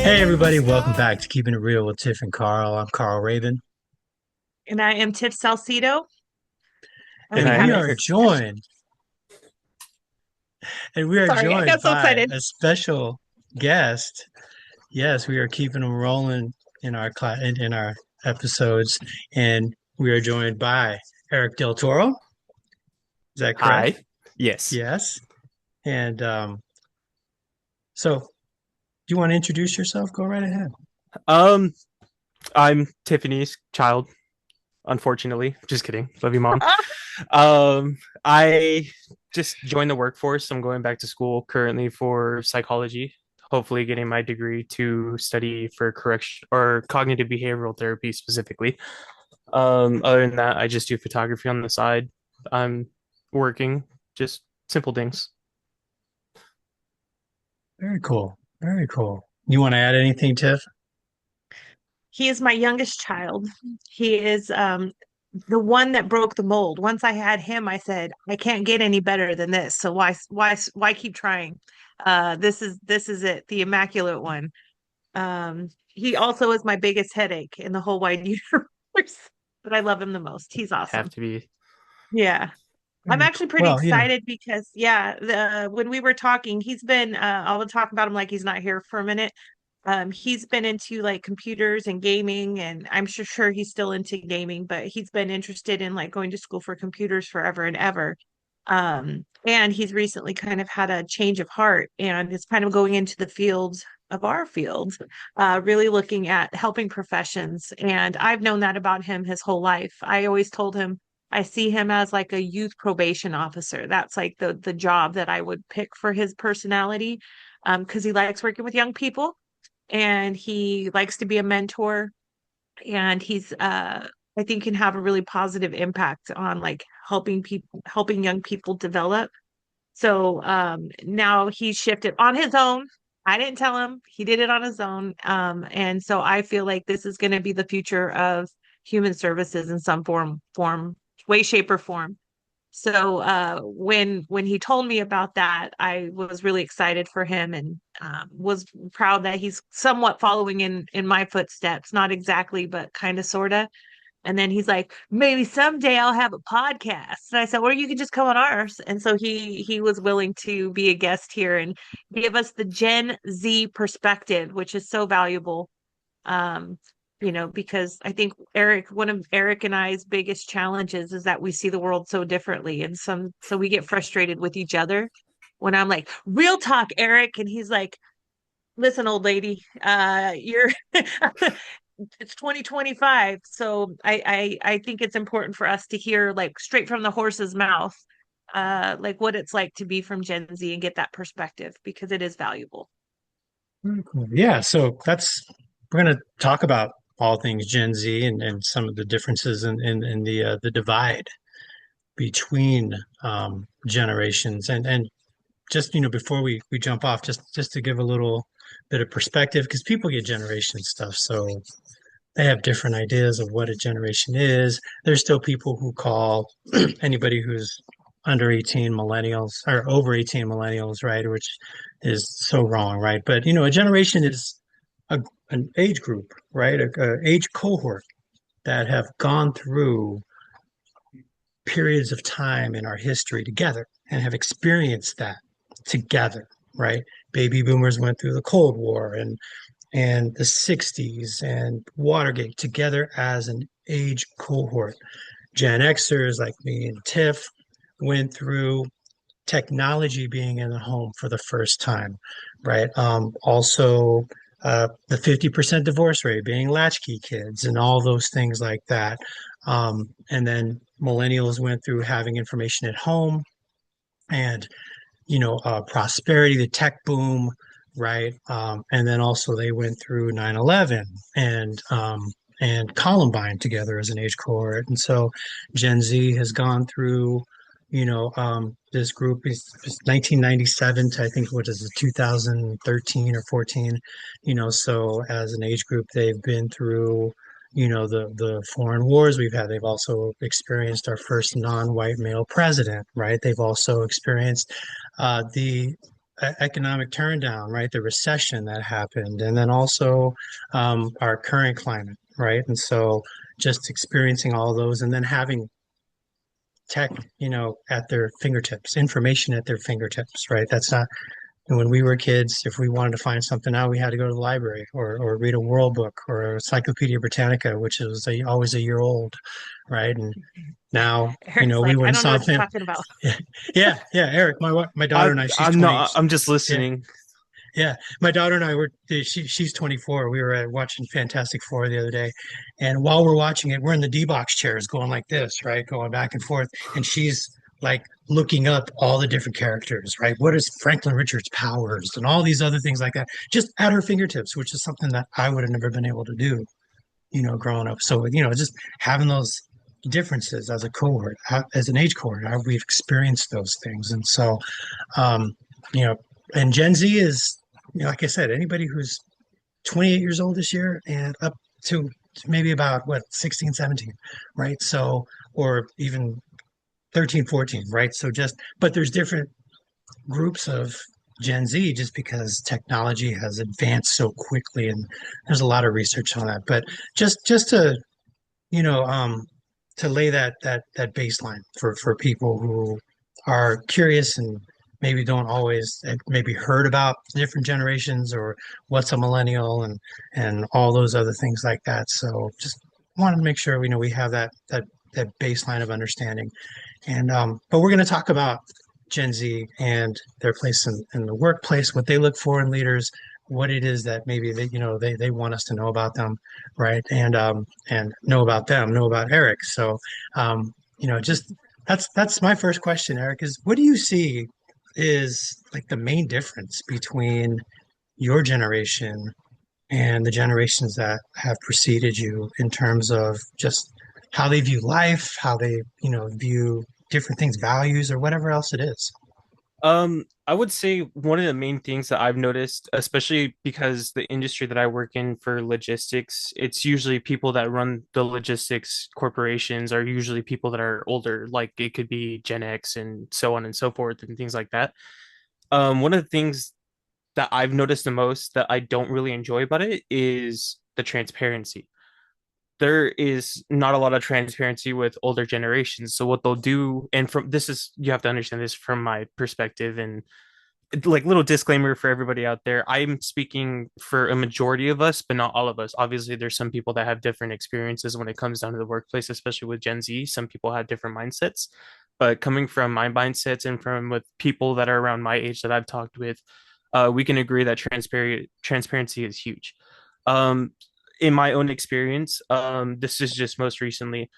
Hey everybody, welcome back to Keeping It Real with Tiff and Carl. I'm Carl Raven, And I am Tiff Salcido, and And we and I have am we a are Eric. joined, and we are sorry, I joined got so by excited. a special guest. Yes, we are keeping them rolling in our in our episodes, and we are joined by Eric Del Toro. Is that correct? Hi. Yes. Yes. And so, do you want to introduce yourself? Go right ahead. Um, I'm Tiffany's child, unfortunately. Just kidding. Love you, mom. I just joined the workforce. I'm going back to school currently for psychology, hopefully getting my degree to study for correction or cognitive behavioral therapy specifically. Other than that, I just do photography on the side. I'm working, just simple things. Very cool. Very cool. You want to add anything, Tiff? He is my youngest child. He is the one that broke the mold. Once I had him, I said, I can't get any better than this. So why keep trying? This is it, the immaculate one. He also is my biggest headache in the whole wide universe, but I love him the most. He's Have awesome. to be. Yeah. I'm Very cool. actually pretty Well, excited because yeah, when we were talking, he's been I'll talk about him like he's not here for a minute. He's been into like computers and gaming, and I'm sure he's still into gaming, but he's been interested in like going to school for computers forever and ever. And he's recently kind of had a change of heart and is kind of going into the fields of our field, really looking at helping professions. And I've known that about him his whole life. I always told him I see him as like a youth probation officer. That's like the job that I would pick for his personality, because he likes working with young people and he likes to be a mentor and he's I think can have a really positive impact on like helping young people develop. So now he's shifted on his own. I didn't tell him. He did it on his own. And so I feel like this is going to be the future of human services in some way, shape, or form. So when he told me about that, I was really excited for him and was proud that he's somewhat following in my footsteps, not exactly, but kind of sorta. And then he's like, maybe someday I'll have a podcast. And I said, or you can just come on ours. And so he was willing to be a guest here and give us the Gen Z perspective, which is so valuable. Um, because I think one of Eric and I's biggest challenges is that we see the world so differently. And so we get frustrated with each other when I'm like, real talk, Eric. And he's like, listen, old lady, you're it's 2025. So I think it's important for us to hear like straight from the horse's mouth, like what it's like to be from Gen Z and get that perspective because it is valuable. very cool. Yeah, so we're going to talk about all things Gen Z and some of the differences in the divide between generations and just before we jump off just to give a little bit of perspective because people get generation stuff so they have different ideas of what a generation is. There's still people who call anybody who's under 18 millennials or over 18 millennials, right? Which is so wrong, right? But a generation is an age group, right? A age cohort that have gone through periods of time in our history together and have experienced that together, right? Baby boomers went through the Cold War and the 60s and Watergate together as an age cohort. Gen Xers like me and Tiff went through technology being in the home for the first time, right? Also, the 50% divorce rate, being latchkey kids, and all those things like that. And then millennials went through having information at home and prosperity, the tech boom, right? And then also they went through 9/11 and Columbine together as an age cohort. And so Gen Z has gone through, this group is 1997 to I think what is it, 2013 or 14, so as an age group, they've been through the foreign wars we've had. They've also experienced our first non-white male president, right? They've also experienced the economic turndown, right? The recession that happened, and then also our current climate, right? And so just experiencing all those and then having tech, at their fingertips, information at their fingertips, right? That's not when we were kids, if we wanted to find something out, we had to go to the library or read a World Book or Encyclopedia Britannica, which is always a year old, right? And now, Eric's we like, I win don't know what you're something. talking about. Yeah, yeah, Eric, my daughter and I, she's I'm 20. not. I'm just Yeah, listening. yeah. My daughter and I she's 24. We were watching Fantastic Four the other day. And while we're watching it, we're in the D box chairs going like this, right? Going back and forth. And she's like looking up all the different characters, right? What is Franklin Richards' powers and all these other things like that, just at her fingertips, which is something that I would have never been able to do, growing up. So, just having those differences as a cohort, as an age cohort, we've experienced those things. And so, um, you know, and Gen Z is, like I said, anybody who's 28 years old this year and up to maybe about what 16, 17, right? So, or even 13, 14, right? So but there's different groups of Gen Z just because technology has advanced so quickly, and there's a lot of research on that. But just to, you know, um, to lay that baseline for people who are curious and maybe don't always maybe heard about different generations or what's a millennial and all those other things like that. So just wanted to make sure we know we have that baseline of understanding. And but we're going to talk about Gen Z and their place in the workplace, what they look for in leaders, what it is that maybe they want us to know about them, right? And know about them, know about Eric. So just that's my first question, Eric, is what do you see is like the main difference between your generation and the generations that have preceded you in terms of just how they view life, how they, view different things, values, or whatever else it is. I would say one of the main things that I've noticed, especially because the industry that I work in for logistics, it's usually people that run the logistics corporations are usually people that are older, like it could be Gen X and so on and so forth and things like that. One of the things that I've noticed the most that I don't really enjoy about it is the transparency. There is not a lot of transparency with older generations. So what they'll do, and from this is you have to understand this from my perspective, and like little disclaimer for everybody out there, I'm speaking for a majority of us, but not all of us. Obviously, there's some people that have different experiences when it comes down to the workplace, especially with Gen Z. Some people have different mindsets. But coming from my mindsets and from with people that are around my age that I've talked with, we can agree that transparency is huge. Um, in my own experience, this is just most recently,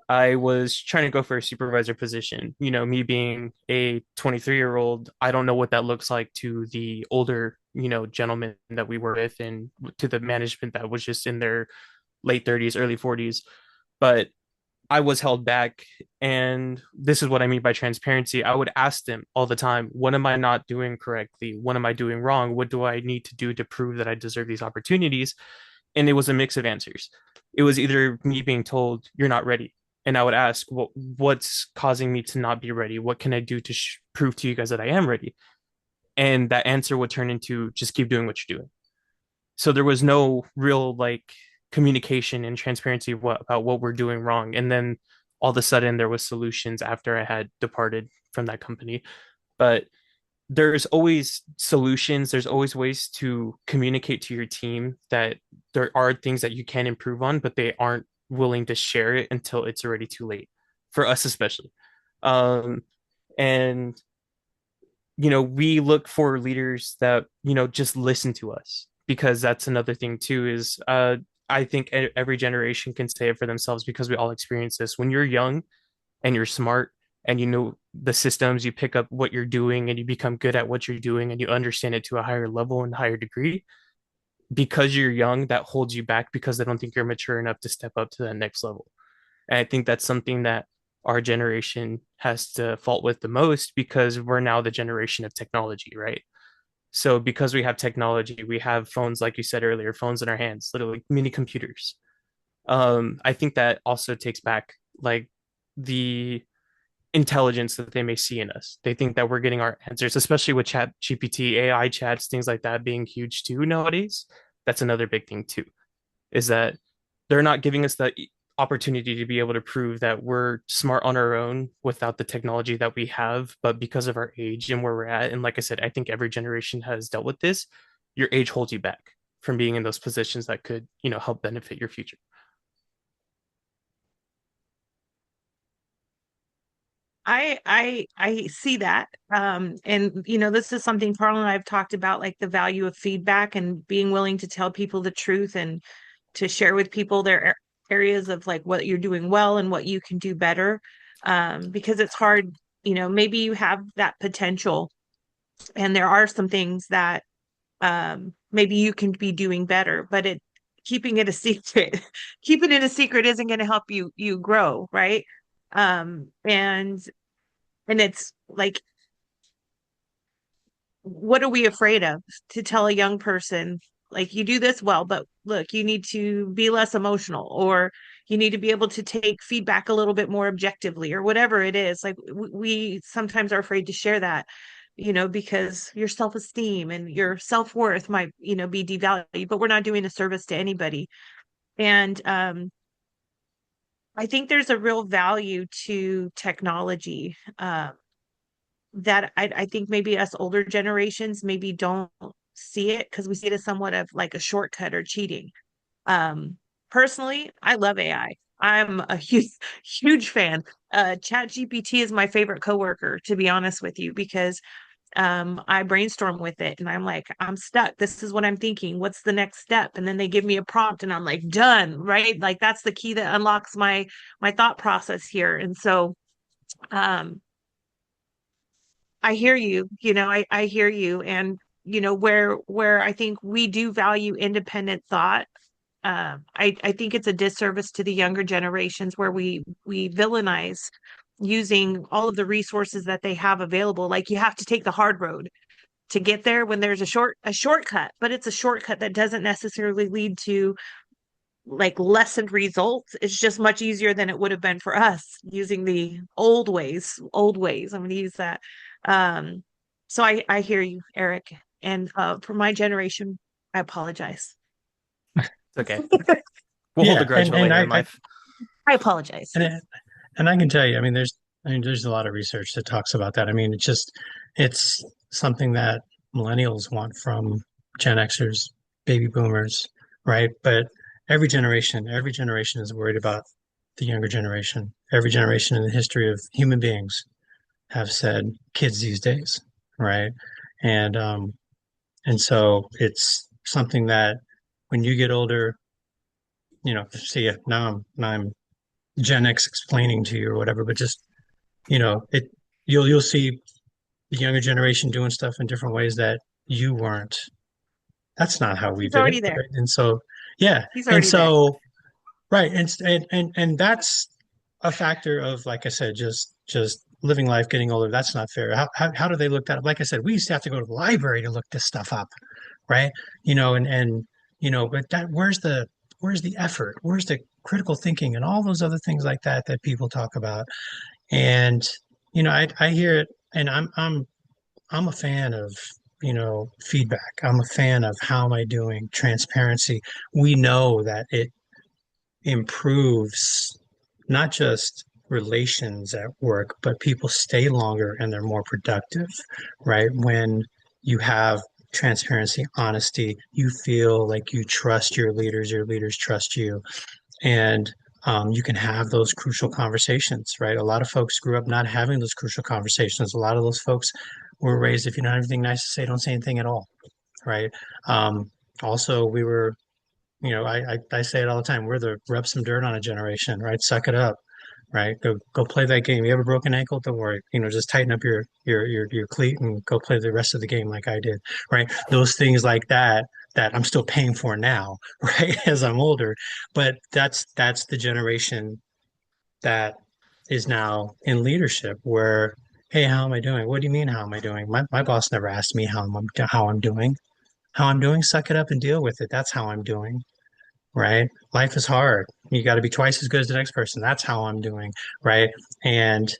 I was trying to go for a supervisor position. Me being a 23-year-old, I don't know what that looks like to the older, gentlemen that we were with and to the management that was just in their late 30s, early 40s. But I was held back. And this is what I mean by transparency. I would ask them all the time, what am I not doing correctly? What am I doing wrong? What do I need to do to prove that I deserve these opportunities? And it was a mix of answers. It was either me being told, you're not ready. And I would ask, what's causing me to not be ready? What can I do to prove to you guys that I am ready? And that answer would turn into just keep doing what you're doing. So there was no real like communication and transparency about what we're doing wrong. And then all of a sudden there was solutions after I had departed from that company. But there's always solutions. There's always ways to communicate to your team that there are things that you can improve on, but they aren't willing to share it until it's already too late for us, especially. Um, and, we look for leaders that, just listen to us because that's another thing too, is, I think every generation can say it for themselves because we all experience this. When you're young and you're smart and you know the systems, you pick up what you're doing and you become good at what you're doing and you understand it to a higher level and higher degree. Because you're young, that holds you back because they don't think you're mature enough to step up to that next level. And I think that's something that our generation has to fault with the most because we're now the generation of technology, right? So because we have technology, we have phones, like you said earlier, phones in our hands, literally mini computers. I think that also takes back like the intelligence that they may see in us. They think that we're getting our answers, especially with chat GPT, AI chats, things like that being huge too nowadays. That's another big thing too, is that they're not giving us the opportunity to be able to prove that we're smart on our own without the technology that we have, but because of our age and where we're at. And like I said, I think every generation has dealt with this. Your age holds you back from being in those positions that could, help benefit your future. I see that. And this is something Carl and I have talked about, like the value of feedback and being willing to tell people the truth and to share with people their areas of like what you're doing well and what you can do better. Because it's hard, maybe you have that potential and there are some things that maybe you can be doing better, but keeping it a secret, keeping it a secret isn't going to help you grow, right? And it's like, what are we afraid of to tell a young person, like, you do this well, but look, you need to be less emotional, or you need to be able to take feedback a little bit more objectively, or whatever it is. Like, we sometimes are afraid to share that, because your self-esteem and your self-worth might, be devalued, but we're not doing a service to anybody. And I think there's a real value to technology. That I think maybe us older generations maybe don't see it because we see it as somewhat of like a shortcut or cheating. Personally, I love AI. I'm a huge fan. Chat GPT is my favorite coworker, to be honest with you, because I brainstorm with it and I'm like, I'm stuck. This is what I'm thinking. What's the next step? And then they give me a prompt and I'm like, done, right? Like that's the key that unlocks my thought process here. And so um I hear you, I hear you. And, where I think we do value independent thought, I think it's a disservice to the younger generations where we villainize using all of the resources that they have available. Like you have to take the hard road to get there when there's a shortcut, but it's a shortcut that doesn't necessarily lead to like lessened results. It's just much easier than it would have been for us using the old ways. I'm going to use that. Um, so I hear you, Eric. And for my generation, I apologize. It's okay. We'll hold Yeah, a grudge for and later in life. I apologize. and I can tell you, there's a lot of research that talks about that. I mean, it's something that millennials want from Gen Xers, baby boomers, right? But every generation is worried about the younger generation. Every generation in the history of human beings have said kids these days, right? And and so it's something that when you get older, see, now I'm Gen X explaining to you or whatever, but just it you'll see the younger generation doing stuff in different ways that you weren't. That's not how we He's did it, already there. right? And so yeah, He's and already there. so right, and that's a factor of, like I said, just living life, getting older. That's not fair. How do they look that up? Like I said, we used to have to go to the library to look this stuff up, right? And but that where's the effort? Where's the critical thinking and all those other things like that that people talk about? And I hear it, and I'm a fan of feedback. I'm a fan of how am I doing, transparency. We know that it improves not just relations at work, but people stay longer and they're more productive, right? When you have transparency, honesty, you feel like you trust your leaders trust you, and you can have those crucial conversations, right? A lot of folks grew up not having those crucial conversations. A lot of those folks were raised, if you don't have anything nice to say, don't say anything at all, right? Also, we were I say it all the time. We're the rub some dirt on a generation, right? Suck it up, right? Go play that game. You have a broken ankle? Don't worry. Just tighten up your cleat and go play the rest of the game like I did, right? Those things like that I'm still paying for now, right? As I'm older. But that's the generation that is now in leadership where, hey, how am I doing? What do you mean, how am I doing? My boss never asked me how I'm doing. How I'm doing, suck it up and deal with it. That's how I'm doing, right? Life is hard. You got to be twice as good as the next person. That's how I'm doing, right? And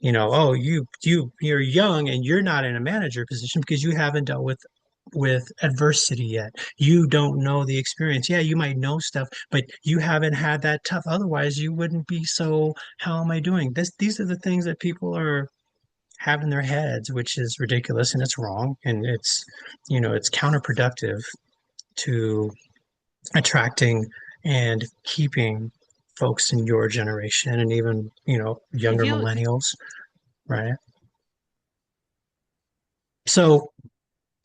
oh, you're young and you're not in a manager position because you haven't dealt with adversity yet. You don't know the experience. Yeah, you might know stuff, but you haven't had that tough. Otherwise, you wouldn't be so, how am I doing? These are the things that people are have in their heads, which is ridiculous and it's wrong. And it's counterproductive to attracting and keeping folks in your generation and even, Did younger you millennials, right? So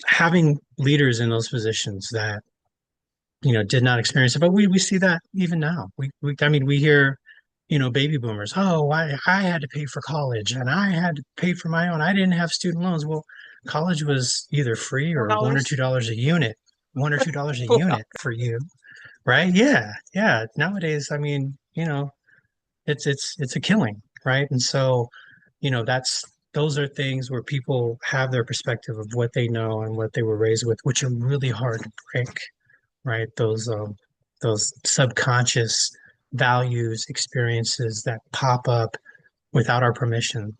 having leaders in those positions that did not experience it. But we see that even now. I mean, we hear, baby boomers, oh, I had to pay for college and I had to pay for my own. I didn't have student loans. Well, college was either free or one or two $4? dollars a unit, $1 or $2 a Wow. unit for you, right? Yeah, yeah. Nowadays, I mean, it's a killing, right? And so, that's those are things where people have their perspective of what they know and what they were raised with, which are really hard to break, right? Those subconscious values, experiences that pop up without our permission.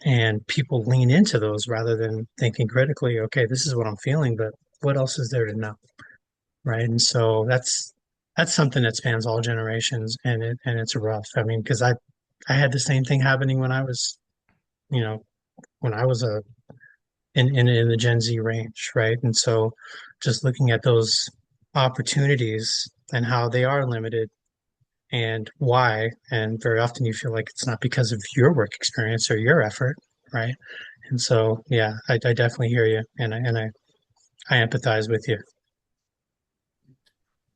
And people lean into those rather than thinking critically, okay, this is what I'm feeling, but what else is there to know? Right. And so that's something that spans all generations and it's rough. I mean, because I had the same thing happening when I was, you know, when I was in the Gen Z range, right? And so just looking at those opportunities and how they are limited and why, and very often you feel like it's not because of your work experience or your effort, right? And so, yeah, I definitely hear you, and I empathize with you.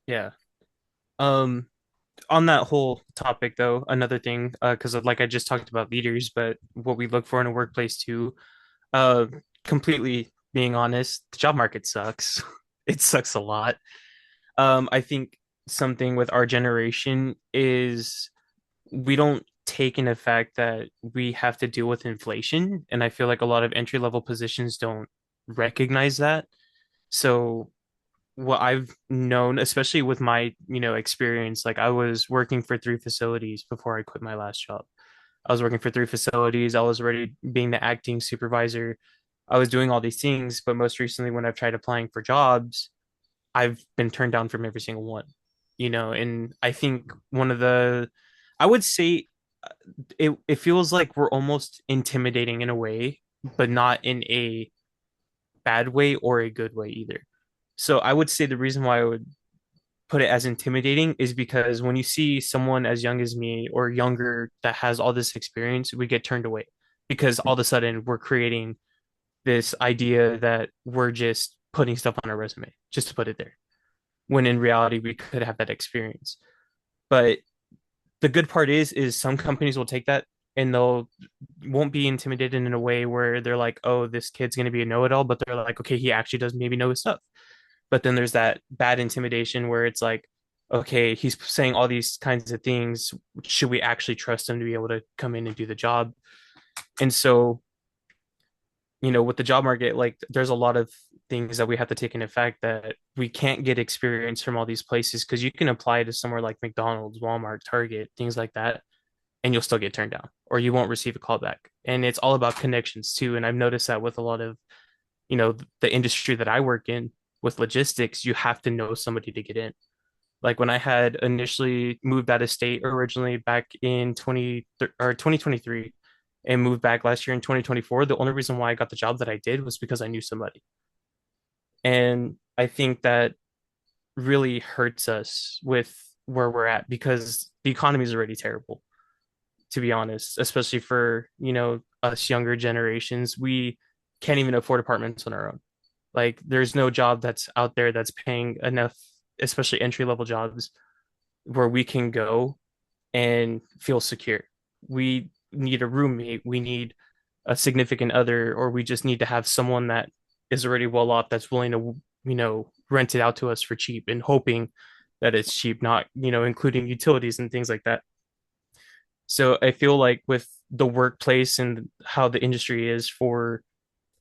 Yeah. Um, on that whole topic though, another thing, because like I just talked about leaders, but what we look for in a workplace too, uh, completely being honest, the job market sucks. It sucks a lot. I think something with our generation is we don't take in the fact that we have to deal with inflation, and I feel like a lot of entry level positions don't recognize that. So what I've known, especially with my, experience, like I was working for three facilities before I quit my last job. I was working for three facilities. I was already being the acting supervisor. I was doing all these things, but most recently, when I've tried applying for jobs, I've been turned down from every single one, and I think I would say it feels like we're almost intimidating in a way, but not in a bad way or a good way either. So I would say the reason why I would put it as intimidating is because when you see someone as young as me or younger that has all this experience, we get turned away because all of a sudden we're creating this idea that we're just putting stuff on our resume just to put it there. When in reality we could have that experience. But the good part is some companies will take that and they'll won't be intimidated in a way where they're like, oh, this kid's going to be a know-it-all, but they're like, okay, he actually does maybe know his stuff. But then there's that bad intimidation where it's like, okay, he's saying all these kinds of things. Should we actually trust him to be able to come in and do the job? And so, with the job market, like there's a lot of things that we have to take into fact that we can't get experience from all these places because you can apply to somewhere like McDonald's, Walmart, Target, things like that, and you'll still get turned down or you won't receive a call back. And it's all about connections too. And I've noticed that with a lot of, the industry that I work in with logistics, you have to know somebody to get in. Like when I had initially moved out of state originally back in 2023 and moved back last year in 2024, the only reason why I got the job that I did was because I knew somebody. And I think that really hurts us with where we're at because the economy is already terrible, to be honest, especially for, us younger generations. We can't even afford apartments on our own. Like there's no job that's out there that's paying enough, especially entry level jobs, where we can go and feel secure. We need a roommate, we need a significant other, or we just need to have someone that is already well off that's willing to, rent it out to us for cheap and hoping that it's cheap, not, including utilities and things like that. So I feel like with the workplace and how the industry is for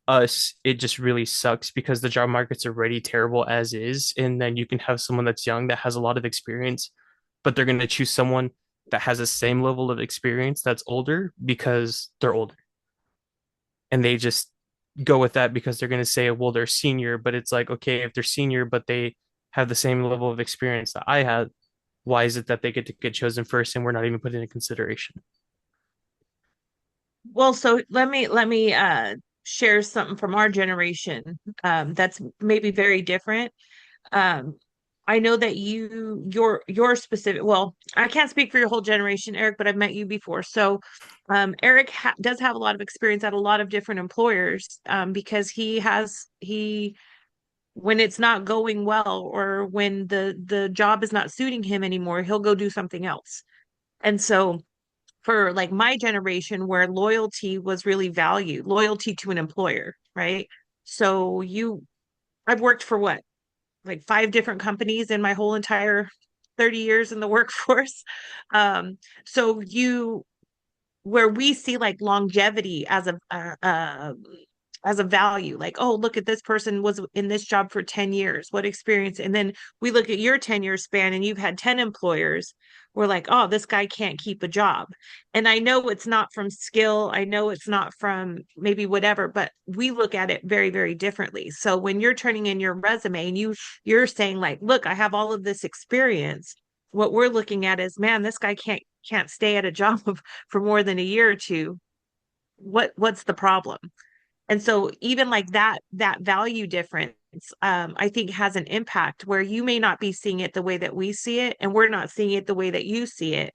us, it just really sucks because the job market's already terrible as is. And then you can have someone that's young that has a lot of experience, but they're going to choose someone that has the same level of experience that's older because they're older. and they just go with that because they're going to say, well, they're senior, but it's like, okay, if they're senior, but they have the same level of experience that I had, why is it that they get to get chosen first and we're not even put into consideration? Well, so let me share something from our generation that's maybe very different. Um, I know that your specific, well, I can't speak for your whole generation, Eric, but I've met you before. So, Eric does have a lot of experience at a lot of different employers, because he when it's not going well or when the job is not suiting him anymore, he'll go do something else. And so for like my generation where loyalty was really valued, loyalty to an employer, right? So I've worked for what, like five different companies in my whole entire 30 years in the workforce. So where we see like longevity as a value, like, oh, look at this person was in this job for 10 years, what experience. And then we look at your 10-year span and you've had 10 employers. We're like, oh, this guy can't keep a job. And I know it's not from skill, I know it's not from maybe whatever, but we look at it very, very differently. So when you're turning in your resume and you're saying like, look, I have all of this experience, what we're looking at is, man, this guy can't stay at a job for more than a year or two. What's the problem? And so even like that value difference, I think has an impact where you may not be seeing it the way that we see it, and we're not seeing it the way that you see it.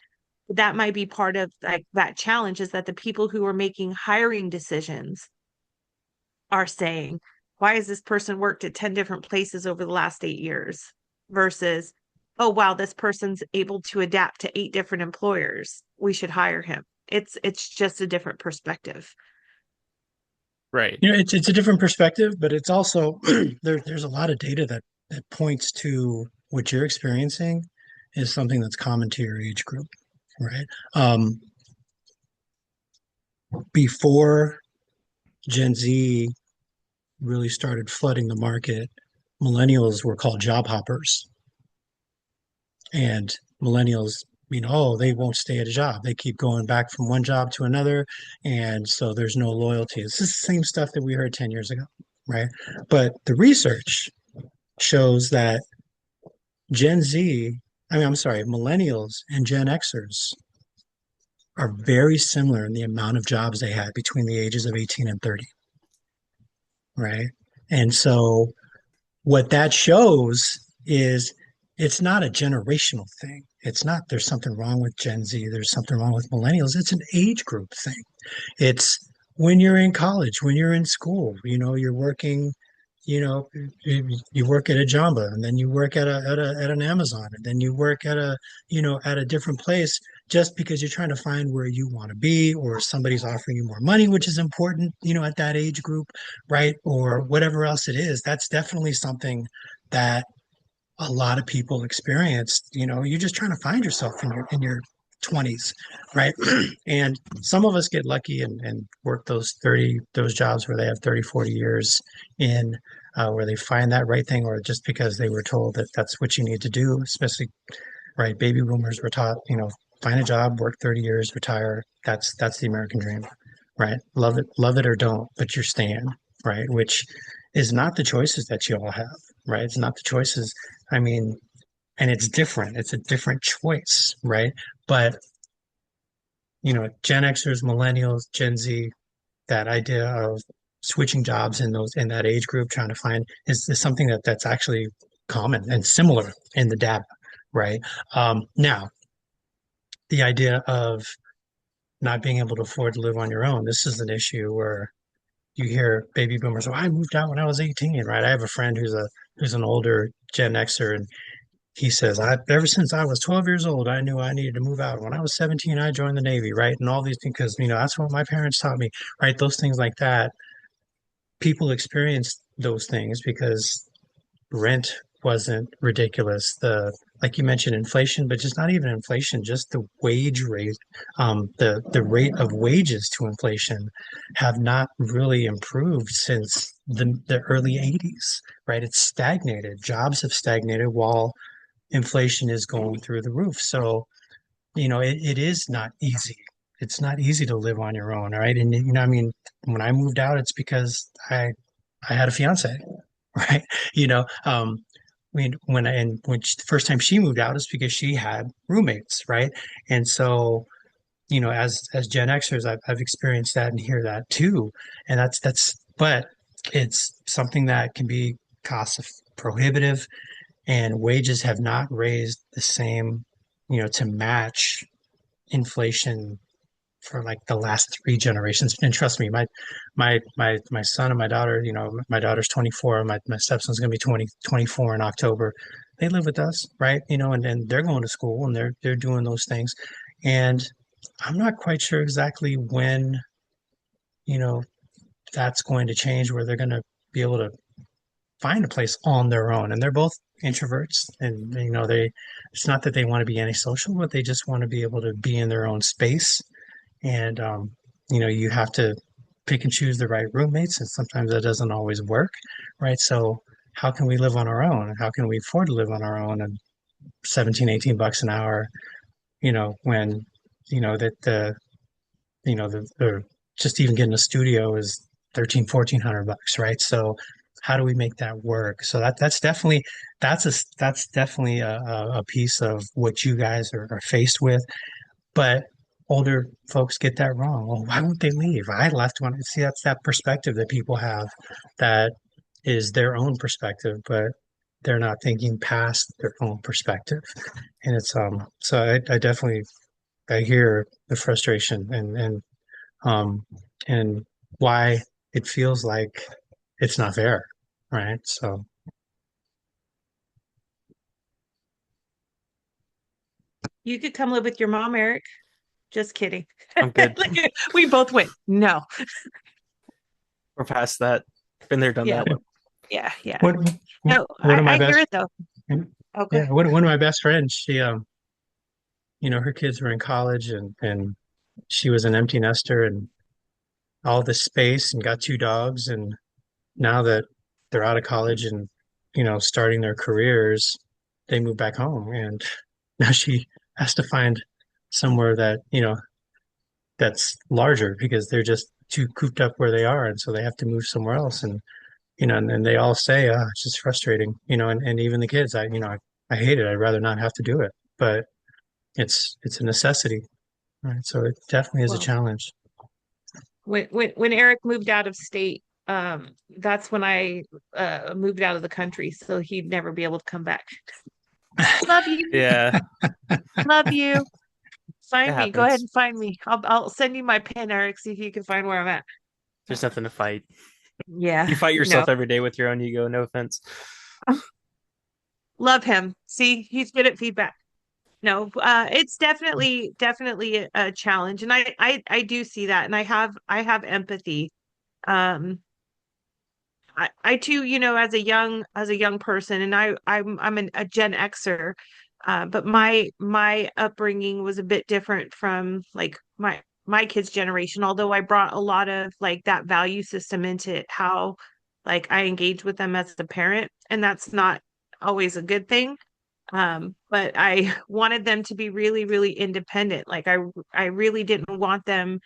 That might be part of like that challenge, is that the people who are making hiring decisions are saying, why has this person worked at 10 different places over the last 8 years versus, oh wow, this person's able to adapt to 8 different employers. We should hire him. It's just a different perspective. Right. It's a different perspective, but it's also there's a lot of data that points to what you're experiencing is something that's common to your age group, right? Um, Before Gen Z really started flooding the market, millennials were called job hoppers, and millennials oh, they won't stay at a job. They keep going back from one job to another, and so there's no loyalty. It's the same stuff that we heard 10 years ago, right? But the research shows that Gen Z, I'm sorry, millennials and Gen Xers are very similar in the amount of jobs they had between the ages of 18 and 30, right? And so what that shows is it's not a generational thing. It's not there's something wrong with Gen Z, there's something wrong with millennials. It's an age group thing. It's when you're in college, when you're in school, you're working, you work at a Jamba, and then you work at an Amazon, and then you work at a different place just because you're trying to find where you want to be, or somebody's offering you more money, which is important, at that age group, right? Or whatever else it is. That's definitely something that a lot of people experienced. You're just trying to find yourself in your 20s, right? And some of us get lucky and work those jobs where they have 30, 40 years in, where they find that right thing, or just because they were told that that's what you need to do, especially, right? Baby boomers were taught, find a job, work 30 years, retire. That's the American dream, right? Love it or don't, but you're staying, right? Which is not the choices that you all have, right? It's not the choices. I mean, and it's different. It's a different choice, right? But Gen Xers, millennials, Gen Z, that idea of switching jobs in that age group, trying to find is something that's actually common and similar in the data, right? Now, the idea of not being able to afford to live on your own, this is an issue where you hear baby boomers, oh, I moved out when I was 18, right? I have a friend who's an older Gen Xer, and he says, ever since I was 12 years old, I knew I needed to move out. When I was 17, I joined the Navy, right? And all these things, because, that's what my parents taught me, right? Those things like that. People experience those things because rent wasn't ridiculous. Like you mentioned, inflation, but just not even inflation, just the wage rate, the rate of wages to inflation have not really improved since the early 80s, right? It's stagnated. Jobs have stagnated while inflation is going through the roof. So, it is not easy it's not easy to live on your own, right? And I mean, when I moved out, it's because I had a fiance, right? You know, the first time she moved out is because she had roommates, right? And so, as Gen Xers, I've experienced that and hear that too. And but it's something that can be cost prohibitive, and wages have not raised the same, to match inflation for like the last three generations. And trust me, my son and my daughter, my daughter's 24, my stepson's gonna be 24 in October. They live with us, right? And they're going to school and they're doing those things. And I'm not quite sure exactly when, you know, that's going to change where they're gonna be able to find a place on their own. And they're both introverts, and it's not that they want to be antisocial, but they just want to be able to be in their own space. And you have to pick and choose the right roommates, and sometimes that doesn't always work, right? So how can we live on our own? How can we afford to live on our own? And 17, $18 an hour, when that the just even getting a studio is 13, $1,400, right? So how do we make that work? So that's definitely a piece of what you guys are faced with. But older folks get that wrong. Well, why won't they leave? I left when see that's that perspective that people have, that is their own perspective, but they're not thinking past their own perspective. And it's so I definitely I hear the frustration, um and why it feels like it's not fair, right? So You could come live with your mom, Eric. Just kidding. I'm good. Like, we both went, no. We're past that. Been there, done Yeah. that. Yeah. Yeah. what No, one of my I hear best it though. Okay. yeah, one of my best friends, she her kids were in college, and she was an empty nester and all this space and got two dogs. And now that they're out of college and, starting their careers, they move back home. And now she has to find somewhere that, that's larger because they're just too cooped up where they are. And so they have to move somewhere else. And, and they all say, it's just frustrating, and even the kids, I hate it. I'd rather not have to do it, but it's a necessity. Right. So it definitely is a Well, challenge. when Eric moved out of state, that's when I moved out of the country, so he'd never be able to come back. Love you. Yeah, Love you. it Find me. Go ahead happens. and find me. I'll send you my pin, Eric. See if you can find where I'm at. There's nothing to fight. Yeah. You fight No. yourself every day with your own ego. No offense. Love him. See, he's good at feedback. No, it's definitely a challenge, and I do see that, and I have empathy. Um, I too, as a young person, and a Gen Xer, but my upbringing was a bit different from like my kids' generation. Although I brought a lot of like that value system into how like I engage with them as a parent, and that's not always a good thing. But I wanted them to be really, really independent. Like I really didn't want them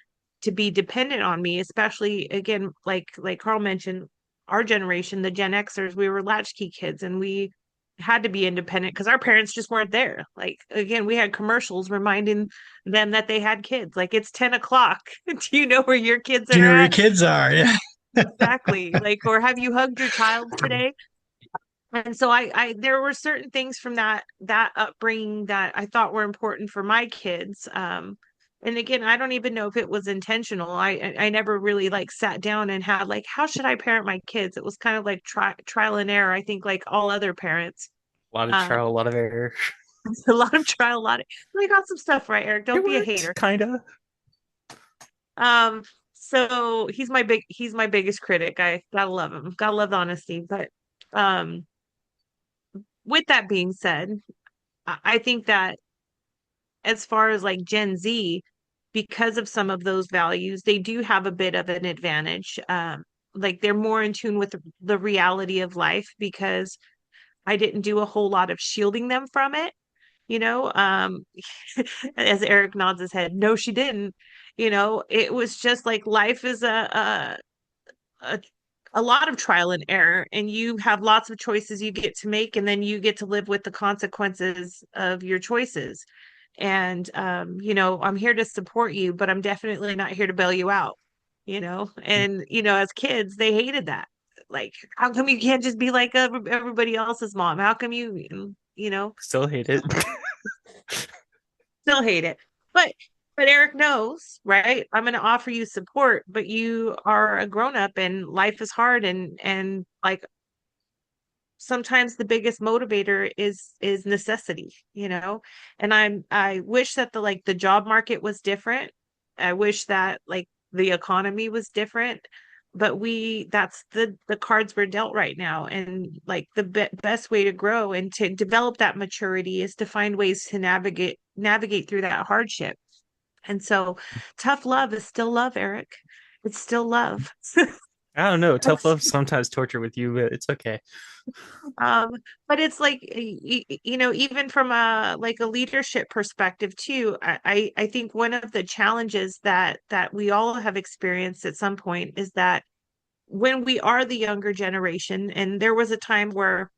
to be dependent on me, especially again, like Carl mentioned, our generation, the Gen Xers, we were latchkey kids and we had to be independent because our parents just weren't there. Like again, we had commercials reminding them that they had kids. Like it's 10 o'clock. Do you know where your kids Do you are know where your at? kids are? Yeah. Exactly. Like, or have you hugged your child today? And so there were certain things from that upbringing that I thought were important for my kids. And again, I don't even know if it was intentional. I never really like sat down and had like, how should I parent my kids? It was kind of like trial and error. I think like all other parents. A lot of Um, trial, a lot of error. a lot of trial, a lot of we got some stuff right, Eric. It Don't be a worked, hater. kinda. Um, so he's my biggest critic. I gotta love him. Gotta love the honesty. But um with that being said, I think that as far as like Gen Z, because of some of those values, they do have a bit of an advantage. Like they're more in tune with the reality of life because I didn't do a whole lot of shielding them from it. You know, as Eric nods his head, no, she didn't. It was just like life is a a lot of trial and error, and you have lots of choices you get to make, and then you get to live with the consequences of your choices. And I'm here to support you, but I'm definitely not here to bail you out, and as kids, they hated that. Like, how come you can't just be like everybody else's mom? How come Still hate it. still hate it? But Eric knows, right? I'm going to offer you support, but you are a grown up and life is hard, and like sometimes the biggest motivator is necessity, and I wish that the job market was different. I wish that like the economy was different, but that's the cards we're dealt right now. And like the best way to grow and to develop that maturity is to find ways to navigate through that hardship. And so tough love is still love, Eric. It's still love. I don't know. Tough love sometimes torture with you, but it's okay. Um, but it's like even from a leadership perspective too, I think one of the challenges that we all have experienced at some point is that when we are the younger generation, and there was a time where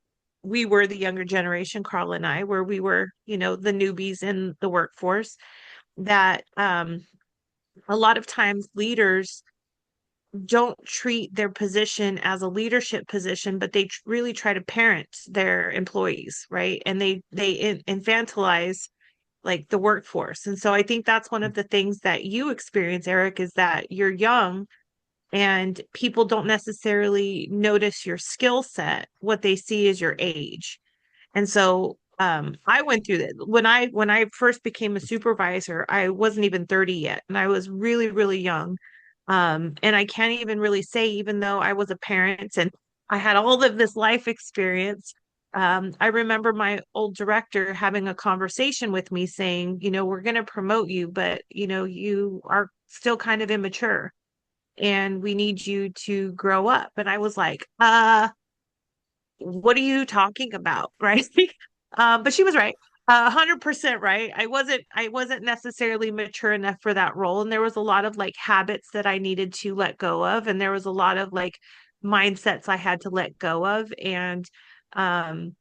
we were the younger generation, Carl and I, where we were, the newbies in the workforce, that a lot of times leaders don't treat their position as a leadership position, but they really try to parent their employees, right? And they infantilize like the workforce. And so I think that's one of the things that you experience, Eric, is that you're young and people don't necessarily notice your skill set. What they see is your age. And so I went through that when I first became a supervisor. I wasn't even 30 yet, and I was really, really young. And I can't even really say, even though I was a parent and I had all of this life experience, I remember my old director having a conversation with me saying, we're going to promote you, but you are still kind of immature and we need you to grow up. And I was like, what are you talking about? Right. But she was right. 100% right. I wasn't necessarily mature enough for that role. And there was a lot of like habits that I needed to let go of. And there was a lot of like mindsets I had to let go of. Um,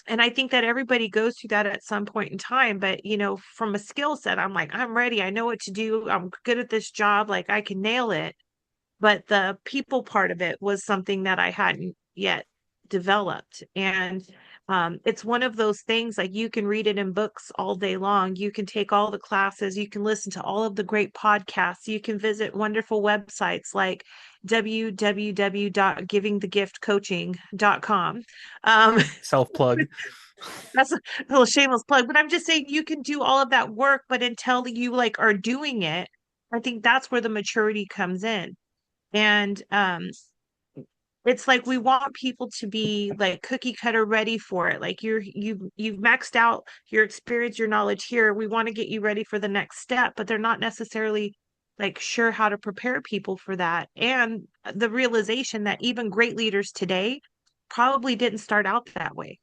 and I think that everybody goes through that at some point in time. But, from a skill set, I'm like, I'm ready. I know what to do. I'm good at this job. Like I can nail it. But the people part of it was something that I hadn't yet developed. And it's one of those things, like you can read it in books all day long. You can take all the classes. You can listen to all of the great podcasts. You can visit wonderful websites like www.givingthegiftcoaching.com. Self plug. That's a little shameless plug, but I'm just saying you can do all of that work, but until you like are doing it, I think that's where the maturity comes in. And it's like we want people to be like cookie cutter ready for it. Like you've maxed out your experience, your knowledge here. We want to get you ready for the next step, but they're not necessarily like sure how to prepare people for that. And the realization that even great leaders today probably didn't start out that way.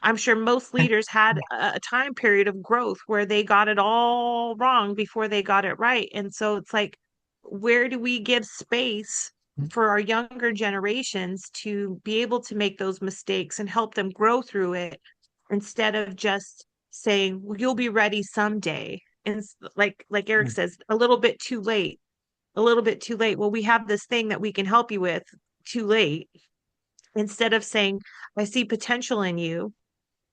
I'm sure most And leaders had a time period of growth where they got it all wrong before they got it right. And so it's like, where do we give space for our younger generations to be able to make those mistakes and help them grow through it instead of just saying, well, you'll be ready someday. And like Eric says, a little bit too late, a little bit too late. Well, we have this thing that we can help you with too late. Instead of saying, I see potential in you,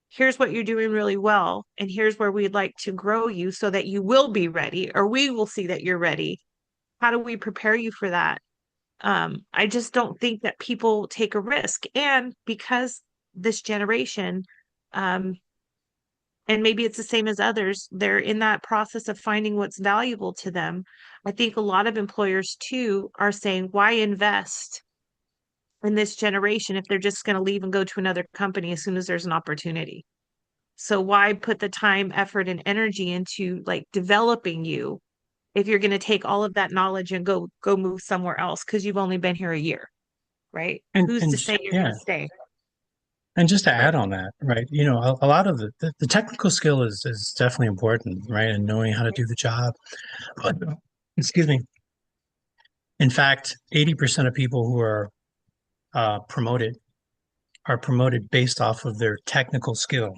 here's what you're doing really well, and here's where we'd like to grow you so that you will be ready, or we will see that you're ready. How do we prepare you for that? I just don't think that people take a risk. And because this generation, um, and maybe it's the same as others, they're in that process of finding what's valuable to them. I think a lot of employers too are saying, why invest in this generation if they're just going to leave and go to another company as soon as there's an opportunity? So why put the time, effort, and energy into like developing you if you're going to take all of that knowledge and go move somewhere else because you've only been here a year, right? and Who's and to say you're going yeah, to stay? And just to Right. add on that, right? A lot of the technical skill is definitely important, right? And knowing how to do the job. But, excuse me. In fact, 80% of people who promoted are promoted based off of their technical skill,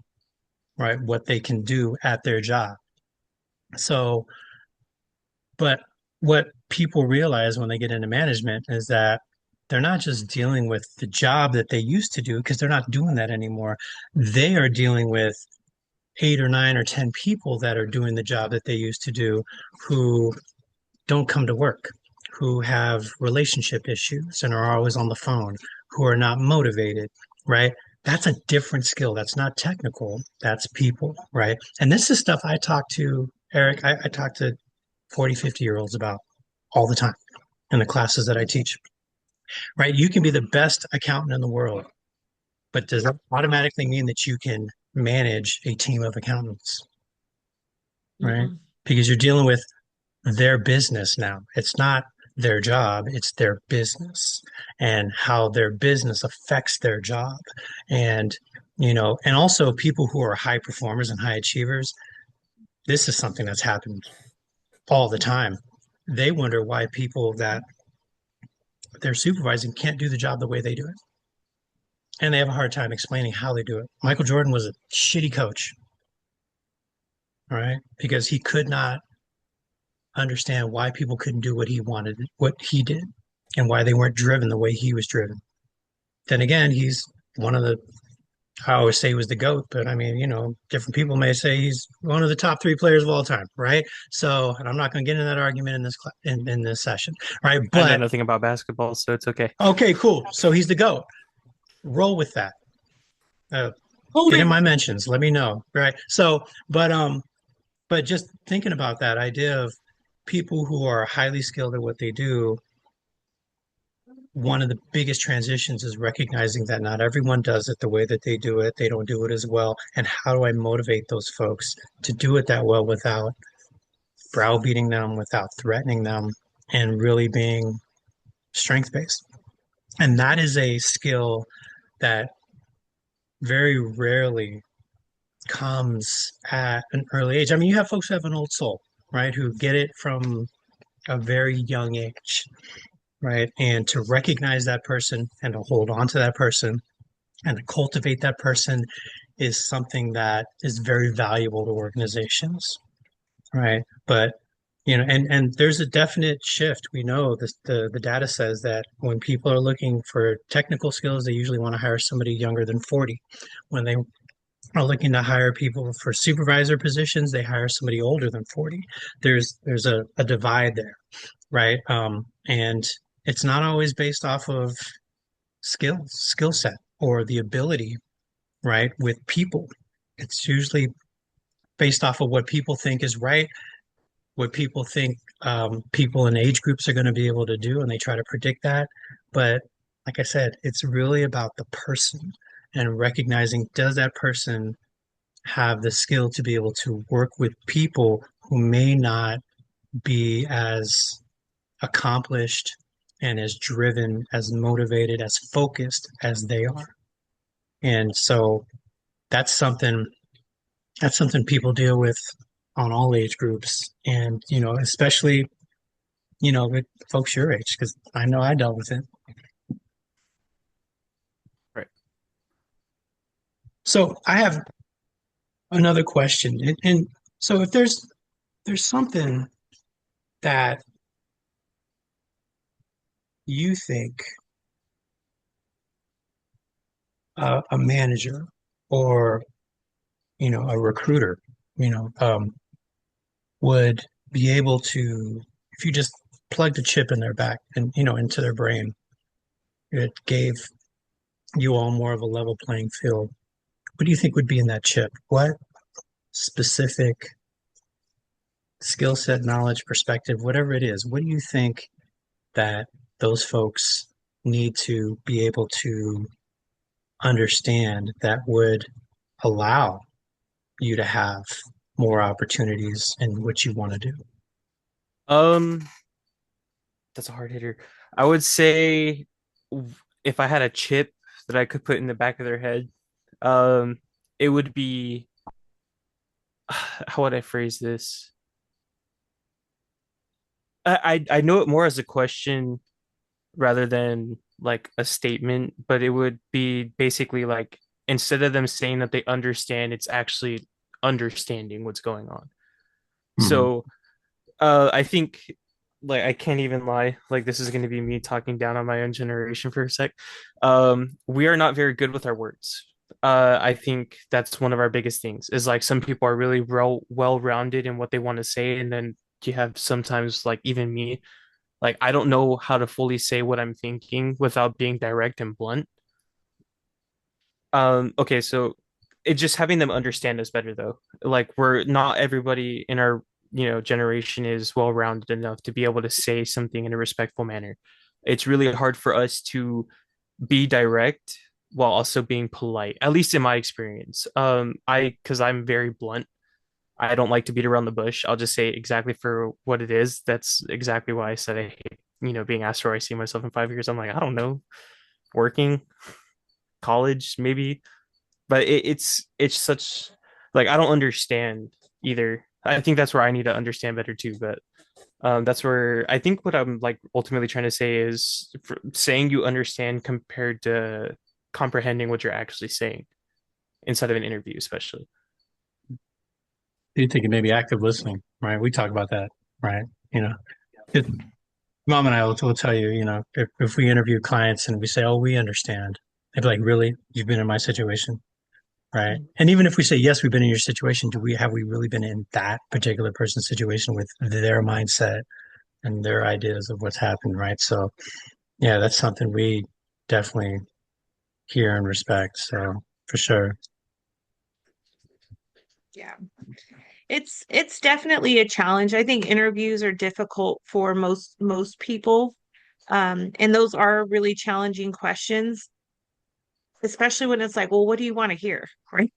right? What they can do at their job. So, but what people realize when they get into management is that they're not just dealing with the job that they used to do because they're not doing that anymore. They are dealing with 8 or 9 or 10 people that are doing the job that they used to do who don't come to work, who have relationship issues and are always on the phone, who are not motivated, right? That's a different skill. That's not technical. That's people, right? And this is stuff I talk to, Eric, I talk to 40, 50 year olds about all the time in the classes that I teach, right? You can be the best accountant in the world, but does that automatically mean that you can manage a team of accountants, right? Mm-mm. Because you're dealing with their business now. It's not their job, it's their business and how their business affects their job. And, and also people who are high performers and high achievers, this is something that's happened all the time. They wonder why people that they're supervising can't do the job the way they do it. And they have a hard time explaining how they do it. Michael Jordan was a shitty coach, right? Because he could not understand why people couldn't do what he wanted, what he did, and why they weren't driven the way he was driven. Then again, he's one of the, I always say he was the GOAT, but I mean, different people may say he's one of the top three players of all time, right? So, and I'm not going to get into that argument in in this session, right? I know But nothing about basketball, so it's okay. okay, cool. So he's the GOAT. Roll with that. Uh, get in Holding. my mentions. Let me know, right? So, but just thinking about that idea of people who are highly skilled at what they do, one of the biggest transitions is recognizing that not everyone does it the way that they do it. They don't do it as well. And how do I motivate those folks to do it that well without browbeating them, without threatening them, and really being strength based? And that is a skill that very rarely comes at an early age. I mean, you have folks who have an old soul, right, who get it from a very young age, right? And to recognize that person and to hold on to that person and to cultivate that person is something that is very valuable to organizations, right? But and there's a definite shift. We know this, the data says that when people are looking for technical skills, they usually want to hire somebody younger than 40. When they are looking to hire people for supervisor positions, they hire somebody older than 40. There's a divide there, right? And it's not always based off of skill set or the ability, right, with people. It's usually based off of what people think is right, what people think people in age groups are going to be able to do, and they try to predict that. But like I said, it's really about the person and recognizing, does that person have the skill to be able to work with people who may not be as accomplished and as driven, as motivated, as focused as they are. And so that's something that's something people deal with on all age groups, and especially with folks your age, because I know I dealt with it. Right. So I have another question, and so if there's something that you think a manager or a recruiter, you know, um, would be able to, if you just plugged a chip in their back and into their brain, it gave you all more of a level playing field. What do you think would be in that chip? What specific skill set, knowledge, perspective, whatever it is, what do you think that those folks need to be able to understand that would allow you to have more opportunities in what you want to do? Um, that's a hard hitter. I would say if I had a chip that I could put in the back of their head, Um, it would be, how would I phrase this? I know it more as a question rather than like a statement, but it would be basically like instead of them saying that they understand, it's actually understanding what's going on. Mhm. So I think like I can't even lie. Like this is going to be me talking down on my own generation for a sec. We are not very good with our words. I think that's one of our biggest things is like some people are really well-rounded in what they want to say, and then you have sometimes like even me, like I don't know how to fully say what I'm thinking without being direct and blunt. Okay, so it just having them understand us better though. Like we're not everybody in our, generation is well-rounded enough to be able to say something in a respectful manner. It's really hard for us to be direct while also being polite, at least in my experience. Because I'm very blunt. I don't like to beat around the bush. I'll just say exactly for what it is. That's exactly why I said I hate, being asked where I see myself in 5 years. I'm like, I don't know, working, college, maybe, but it's such like I don't understand either. I think that's where I need to understand better too. But that's where I think what I'm like ultimately trying to say is saying you understand compared to comprehending what you're actually saying inside of an interview, especially. You think it may be active listening, right? We talk about that, right? You know, it, Mom and I will tell you, if we interview clients and we say, "Oh, we understand," they'd be like, "Really? You've been in my situation?" Right. And even if we say, yes, we've been in your situation, have we really been in that particular person's situation with their mindset and their ideas of what's happened? Right. So, yeah, that's something we definitely hear and respect. So, for sure. Yeah. It's definitely a challenge. I think interviews are difficult for most people. And those are really challenging questions, especially when it's like, well, what do you want to hear? Right?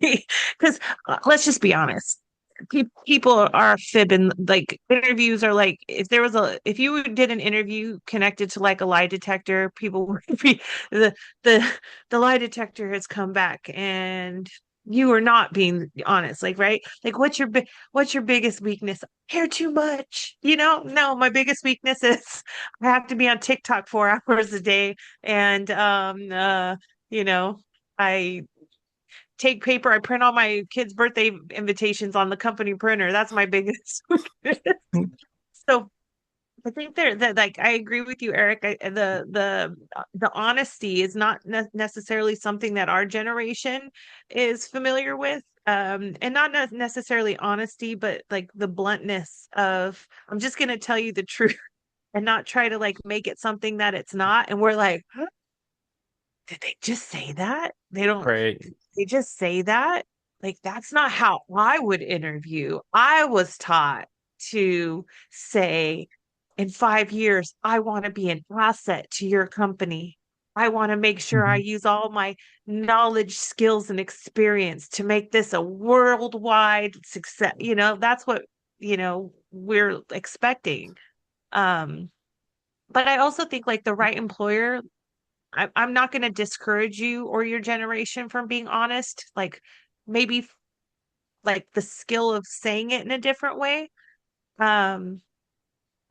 Because let's just be honest. People are fibbing. Like interviews are like if you did an interview connected to like a lie detector, people would be the the the lie detector has come back and you are not being honest, like, right? Like what's your biggest weakness? I care too much, no, my biggest weakness is I have to be on TikTok 4 hours a day, and you know I take paper. I print all my kids' birthday invitations on the company printer. That's my biggest weakness. So I think that like I agree with you, Eric. The honesty is not necessarily something that our generation is familiar with. And not necessarily honesty, but like the bluntness of I'm just gonna tell you the truth and not try to like make it something that it's not. And we're like, huh? Did they just say that? Right. They just say that? Like, that's not how I would interview. I was taught to say, in 5 years, I want to be an asset to your company. I want to make sure I Mhm. use all my knowledge, skills, and experience to make this a worldwide success. That's what, we're expecting. Um, but I also think like the right employer, I'm not going to discourage you or your generation from being honest. Like maybe like the skill of saying it in a different way. Um,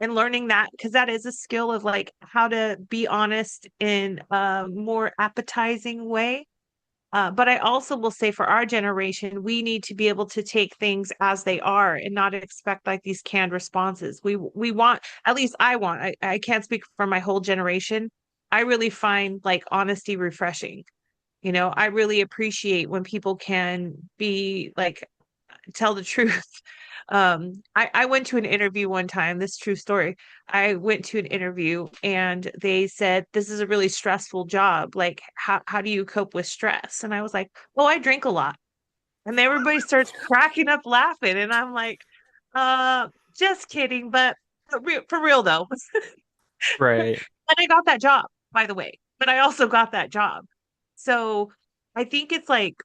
and learning that because that is a skill of like how to be honest in a more appetizing way. But I also will say for our generation, we need to be able to take things as they are and not expect like these canned responses. We want, at least I can't speak for my whole generation. I really find like honesty refreshing. I really appreciate when people can be like tell the truth. I went to an interview one time, this true story. I went to an interview and they said, this is a really stressful job. Like, how do you cope with stress? And I was like, oh, I drink a lot. And everybody starts cracking up laughing. And I'm like, uh, just kidding, but for real though. Right. And I got that job, by the way, but I also got that job. So I think it's like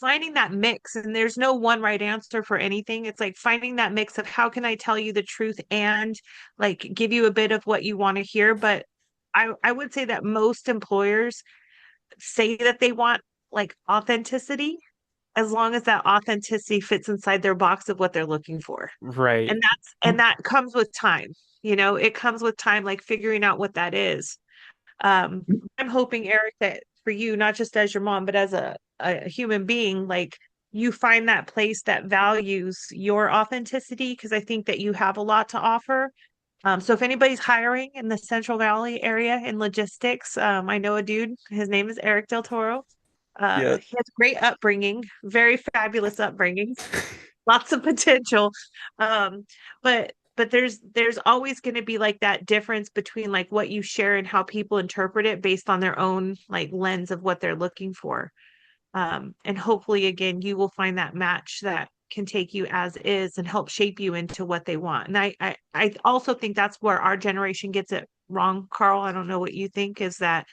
finding that mix, and there's no one right answer for anything. It's like finding that mix of how can I tell you the truth and like give you a bit of what you want to hear. But I would say that most employers say that they want like authenticity, as long as that authenticity fits inside their box of what they're looking for. Right. And that comes with time. It comes with time, like figuring out what that is. Um, I'm hoping, Eric, that for you, not just as your mom, but as a human being, like you find that place that values your authenticity, because I think that you have a lot to offer. So if anybody's hiring in the Central Valley area in logistics, I know a dude, his name is Eric Del Toro. Yeah. He has great upbringing, very fabulous upbringing, lots of potential. Um, but there's always going to be like that difference between like what you share and how people interpret it based on their own like lens of what they're looking for. And hopefully again you will find that match that can take you as is and help shape you into what they want. And I also think that's where our generation gets it wrong, Carl. I don't know what you think, is that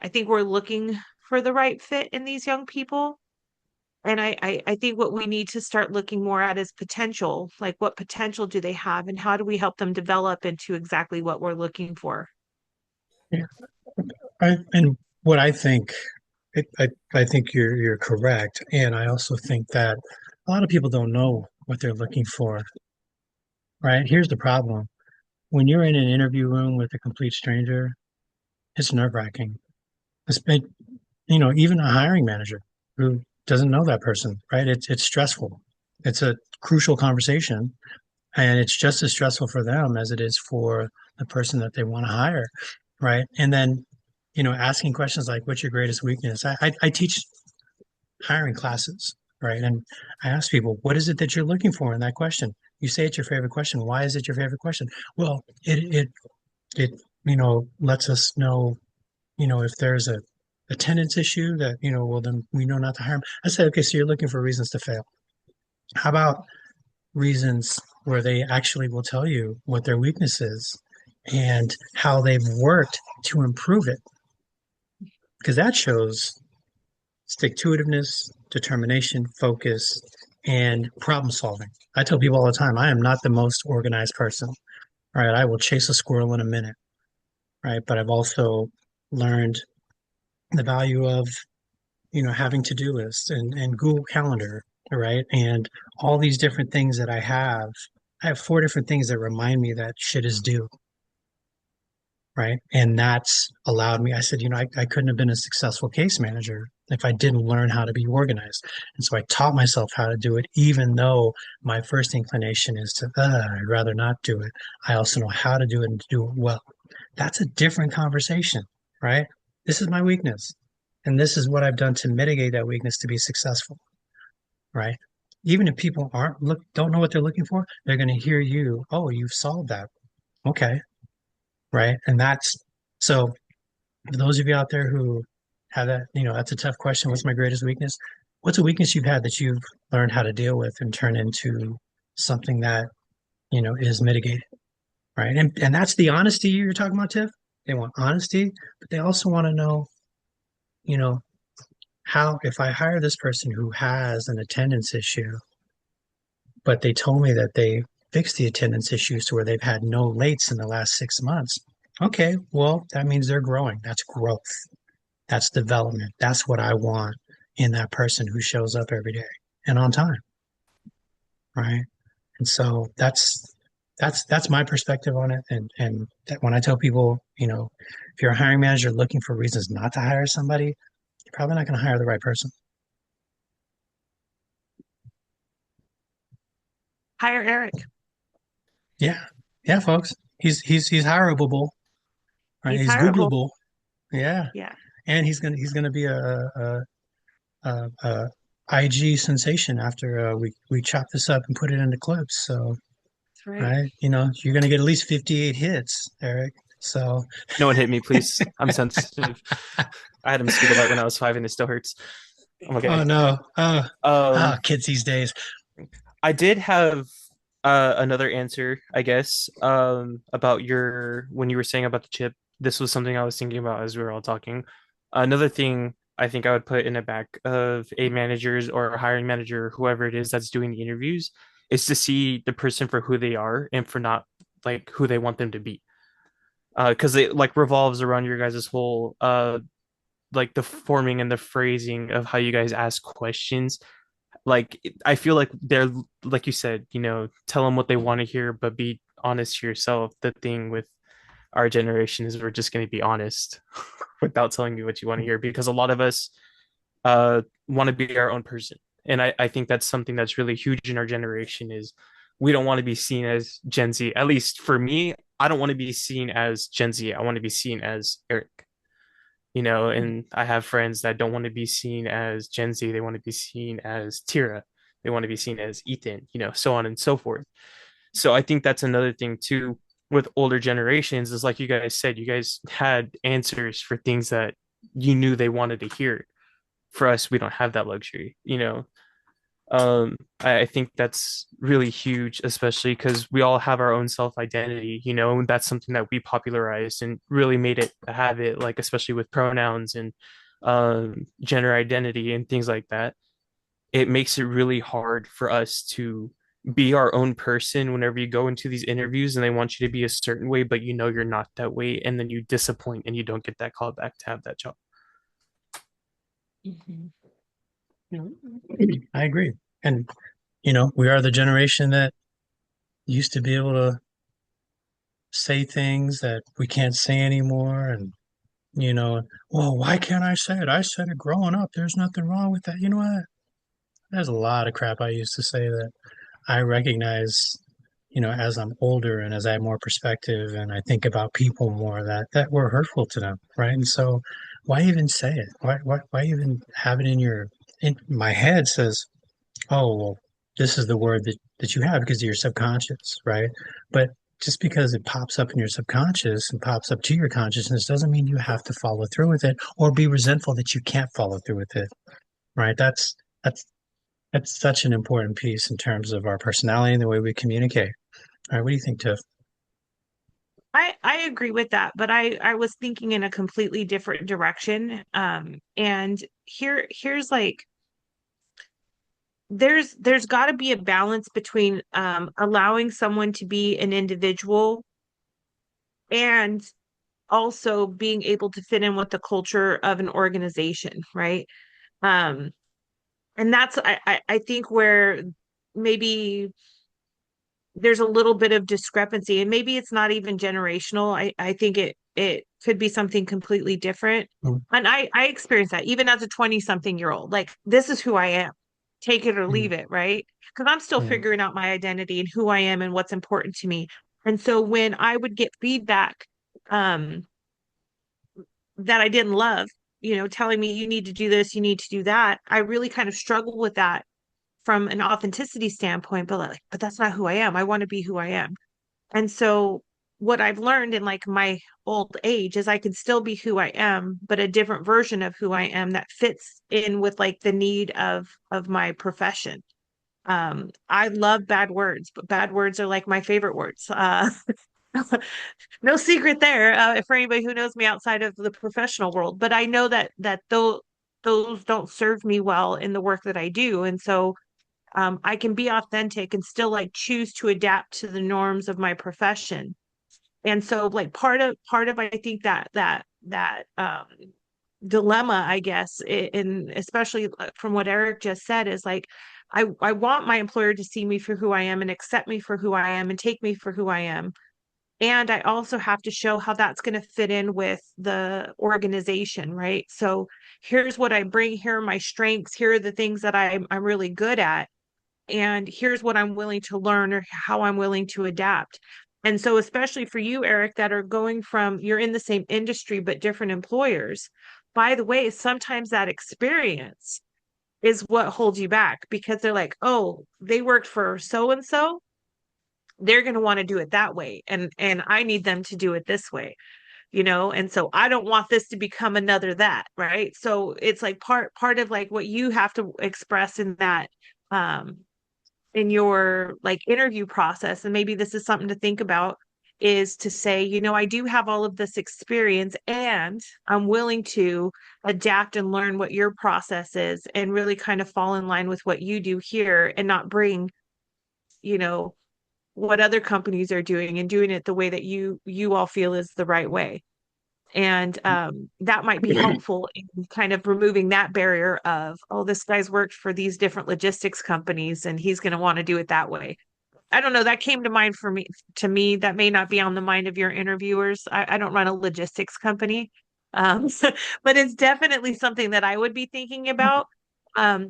I think we're looking for the right fit in these young people. And I think what we need to start looking more at is potential. Like, what potential do they have, and how do we help them develop into exactly what we're looking for? Yeah. And what I think, I think you're correct, and I also think that a lot of people don't know what they're looking for. Right? Here's the problem: when you're in an interview room with a complete stranger, it's nerve-wracking. It's been, even a hiring manager who doesn't know that person, right? It's stressful. It's a crucial conversation, and it's just as stressful for them as it is for the person that they want to hire, right? And then, asking questions like, "What's your greatest weakness?" I teach hiring classes, right? And I ask people, "What is it that you're looking for in that question?" You say it's your favorite question. Why is it your favorite question? Well, it lets us know, if there's a attendance issue that, well, then we know not to hire them. I said, okay, so you're looking for reasons to fail. How about reasons where they actually will tell you what their weakness is and how they've worked to improve it? Because that shows stick to itiveness, determination, focus, and problem solving. I tell people all the time, I am not the most organized person. Right. I will chase a squirrel in a minute. Right. But I've also learned the value of, having to-do lists and Google Calendar, right? And all these different things that I have. I have four different things that remind me that shit is due, right? And that's allowed me. I said, I couldn't have been a successful case manager if I didn't learn how to be organized. And so I taught myself how to do it, even though my first inclination is to, I'd rather not do it. I also know how to do it and to do it well. That's a different conversation, right? This is my weakness. And this is what I've done to mitigate that weakness to be successful, right? Even if people don't know what they're looking for, they're going to hear you. Oh, you've solved that. Okay, right? And that's so for those of you out there who have that, that's a tough question. What's my greatest weakness? What's a weakness you've had that you've learned how to deal with and turn into something that, is mitigated, right? And that's the honesty you're talking about, Tiff. They want honesty, but they also want to know, you know, how if I hire this person who has an attendance issue, but they told me that they fixed the attendance issues to where they've had no lates in the last 6 months. Okay, well, that means they're growing. That's growth. That's development. That's what I want in that person who shows up every day and on time. Right. And so that's my perspective on it. And that when I tell people, if you're a hiring manager looking for reasons not to hire somebody, you're probably not going to hire the right person. Hire Eric. Yeah. Yeah, folks. He's hireable, right? He's He's hireable. Googleable. Yeah. Yeah, And he's gonna be a IG sensation after we chop this up and put it into clips. So that's right. right, you're gonna get at least 58 hits, Eric. So No one hit me, please. I'm sensitive. I had a mosquito bite when I was 5 and it still hurts. I'm oh okay. no, Um, kids these days. I did have another answer, I guess, about your when you were saying about the chip. This was something I was thinking about as we were all talking. Another thing I think I would put in the back of a manager's or a hiring manager, whoever it is that's doing the interviews, is to see the person for who they are and for not like who they want them to be. Because it like revolves around your guys' whole like the forming and the phrasing of how you guys ask questions. Like I feel like they're like you said, tell them what they want to hear, but be honest to yourself. The thing with our generation is we're just going to be honest without telling you what you want to hear because a lot of us want to be our own person. And I think that's something that's really huge in our generation is we don't want to be seen as Gen Z. At least for me, I don't want to be seen as Gen Z. I want to be seen as Eric, and I have friends that don't want to be seen as Gen Z. They want to be seen as Tira. They want to be seen as Ethan, so on and so forth. So I think that's another thing too with older generations is like you guys said, you guys had answers for things that you knew they wanted to hear. For us, we don't have that luxury. I think that's really huge, especially because we all have our own self-identity, and that's something that we popularized and really made it a habit, like especially with pronouns and gender identity and things like that. It makes it really hard for us to be our own person whenever you go into these interviews and they want you to be a certain way, but you're not that way, and then you disappoint and you don't get that call back to have that job. Mhm. I agree. And, we are the generation that used to be able to say things that we can't say anymore. And, well, why can't I say it? I said it growing up. There's nothing wrong with that. You know what? There's a lot of crap I used to say that I recognize, as I'm older and as I have more perspective and I think about people more that were hurtful to them, right? And so why even say it? Why even have it in my head says, oh, well, this is the word that you have because of your subconscious, right? But just because it pops up in your subconscious and pops up to your consciousness doesn't mean you have to follow through with it or be resentful that you can't follow through with it, right? That's that's such an important piece in terms of our personality and the way we communicate. All right, what do you think, Tiff? I agree with that, but I was thinking in a completely different direction. And here's like there's got to be a balance between allowing someone to be an individual and also being able to fit in with the culture of an organization, right? Um, and that's I think where maybe there's a little bit of discrepancy, and maybe it's not even generational. I think it could be something completely different. Mm-hmm. And I experienced that even as a 20 something year old. Like, this is who I am. Take it or leave it, right? Because I'm still Mm-hmm. figuring out my identity and who I am and what's important to me. And so when I would get feedback um that I didn't love, telling me you need to do this, you need to do that, I really kind of struggle with that from an authenticity standpoint, but that's not who I am. I want to be who I am. And so what I've learned in like my old age is I can still be who I am, but a different version of who I am that fits in with like the need of my profession. I love bad words, but bad words are like my favorite words. No secret there, for anybody who knows me outside of the professional world. But I know that those don't serve me well in the work that I do, and so I can be authentic and still like choose to adapt to the norms of my profession. And so like part of I think that dilemma, I guess, in especially from what Eric just said, is like I want my employer to see me for who I am and accept me for who I am and take me for who I am. And I also have to show how that's going to fit in with the organization, right? So here's what I bring, here are my strengths, here are the things that I'm really good at, and here's what I'm willing to learn or how I'm willing to adapt. And so, especially for you, Eric, that are going from you're in the same industry but different employers, by the way, sometimes that experience is what holds you back because they're like, oh, they worked for so and so, they're going to want to do it that way, and I need them to do it this way, and so I don't want this to become another that, right? So it's like part of like what you have to express in that um in your like interview process, and maybe this is something to think about, is to say, I do have all of this experience and I'm willing to adapt and learn what your process is and really kind of fall in line with what you do here and not bring, you know, what other companies are doing and doing it the way that you all feel is the right way. And that might be helpful in kind of removing that barrier of, oh, this guy's worked for these different logistics companies and he's going to want to do it that way. I don't know. That came to mind for me. To me, that may not be on the mind of your interviewers. I don't run a logistics company, but it's definitely something that I would be thinking about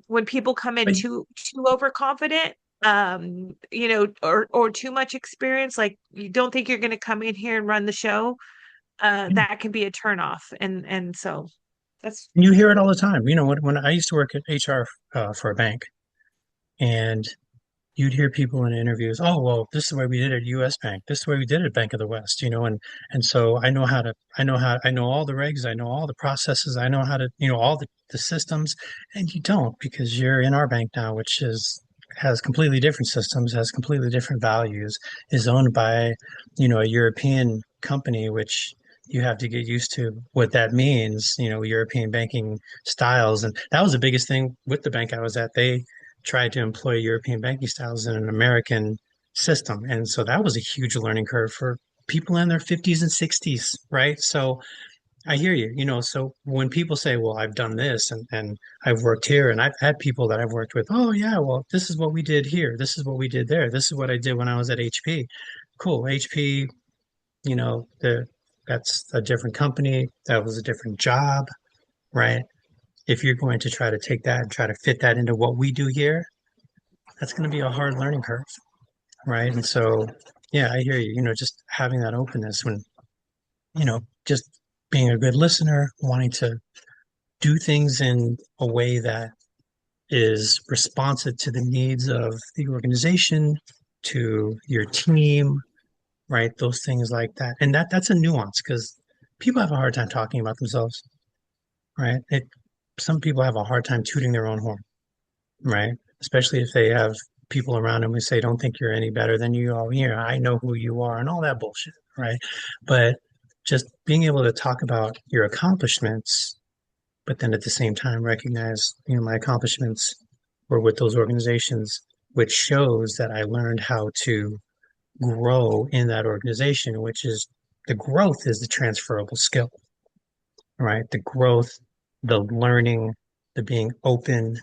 when people come in But too overconfident, or too much experience. Like you don't think you're going to come in here and run the show. That can be a turnoff, and so that's you hear it all the time. When I used to work at HR for a bank, and you'd hear people in interviews, oh, well, this is the way we did it at US Bank. This is the way we did it at Bank of the West, and so I know all the regs, I know all the processes, I know how to, all the systems, and you don't because you're in our bank now, which has completely different systems, has completely different values, is owned by, a European company, which you have to get used to what that means, European banking styles. And that was the biggest thing with the bank I was at. They tried to employ European banking styles in an American system. And so that was a huge learning curve for people in their 50s and 60s, right? So I hear you, so when people say, well, I've done this and I've worked here and I've had people that I've worked with, oh, yeah, well, this is what we did here. This is what we did there. This is what I did when I was at HP. Cool. HP, you know, the that's a different company. That was a different job, right? If you're going to try to take that and try to fit that into what we do here, that's going to be a hard learning curve, right? And so, yeah, I hear you, just having that openness when, just being a good listener, wanting to do things in a way that is responsive to the needs of the organization, to your team, right? Those things like that. And that's a nuance because people have a hard time talking about themselves, right? Some people have a hard time tooting their own horn, right? Especially if they have people around them who say, don't think you're any better than you are. I know who you are and all that bullshit, right? But just being able to talk about your accomplishments, but then at the same time recognize, my accomplishments were with those organizations, which shows that I learned how to grow in that organization, which is the growth is the transferable skill, right? The growth, the learning, the being open,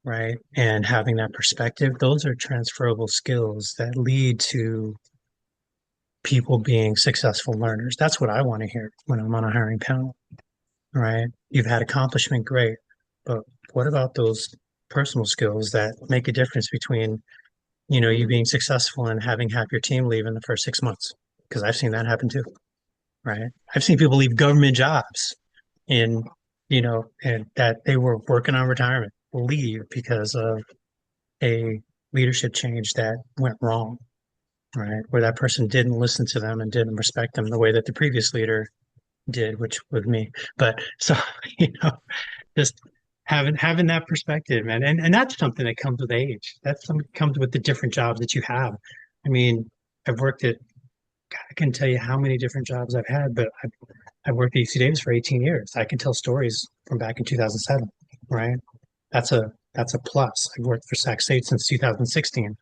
right? And having that perspective, those are transferable skills that lead to people being successful learners. That's what I want to hear when I'm on a hiring panel, right? You've had accomplishment, great. But what about those personal skills that make a difference between, you being successful and having half your team leave in the first 6 months? Because I've seen that happen too, right? I've seen people leave government jobs in, and that they were working on retirement, leave because of a leadership change that went wrong, right? Where that person didn't listen to them and didn't respect them the way that the previous leader did, which was me. But so, just having that perspective, man. And that's something that comes with age. That's something that comes with the different jobs that you have. I mean, I've worked at, I can tell you how many different jobs I've had, but I've worked at UC Davis for 18 years. I can tell stories from back in 2007, right? That's a plus. I've worked for Sac State since 2016.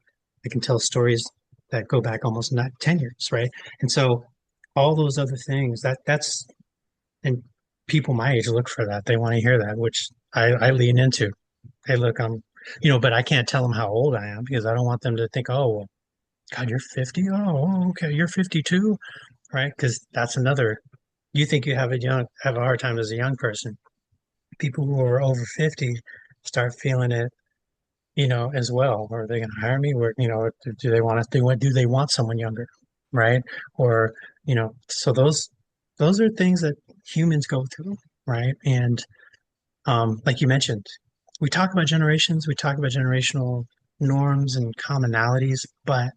I can tell stories that go back almost not 10 years, right? And so all those other things that's and people my age look for that. They want to hear that, which I lean into. Hey, look, but I can't tell them how old I am because I don't want them to think, oh, well, God, you're 50. Oh, okay, you're 52, right? Because that's another. You think you have a hard time as a young person. People who are over 50 start feeling it, as well. Or are they going to hire me? Or, do they want to? Do they want someone younger, right? Or, so those are things that humans go through, right? And like you mentioned, we talk about generations, we talk about generational norms and commonalities, but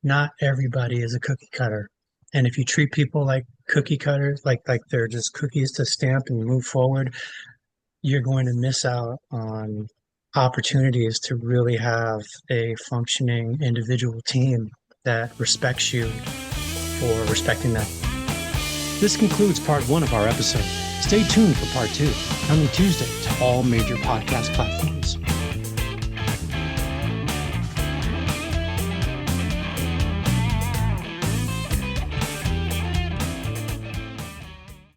not everybody is a cookie cutter. And if you treat people like cookie cutters, like they're just cookies to stamp and move forward, you're going to miss out on opportunities to really have a functioning individual team that respects you for respecting them. This concludes part 1 of our episode. Stay tuned for part 2, coming Tuesday to all major podcast platforms.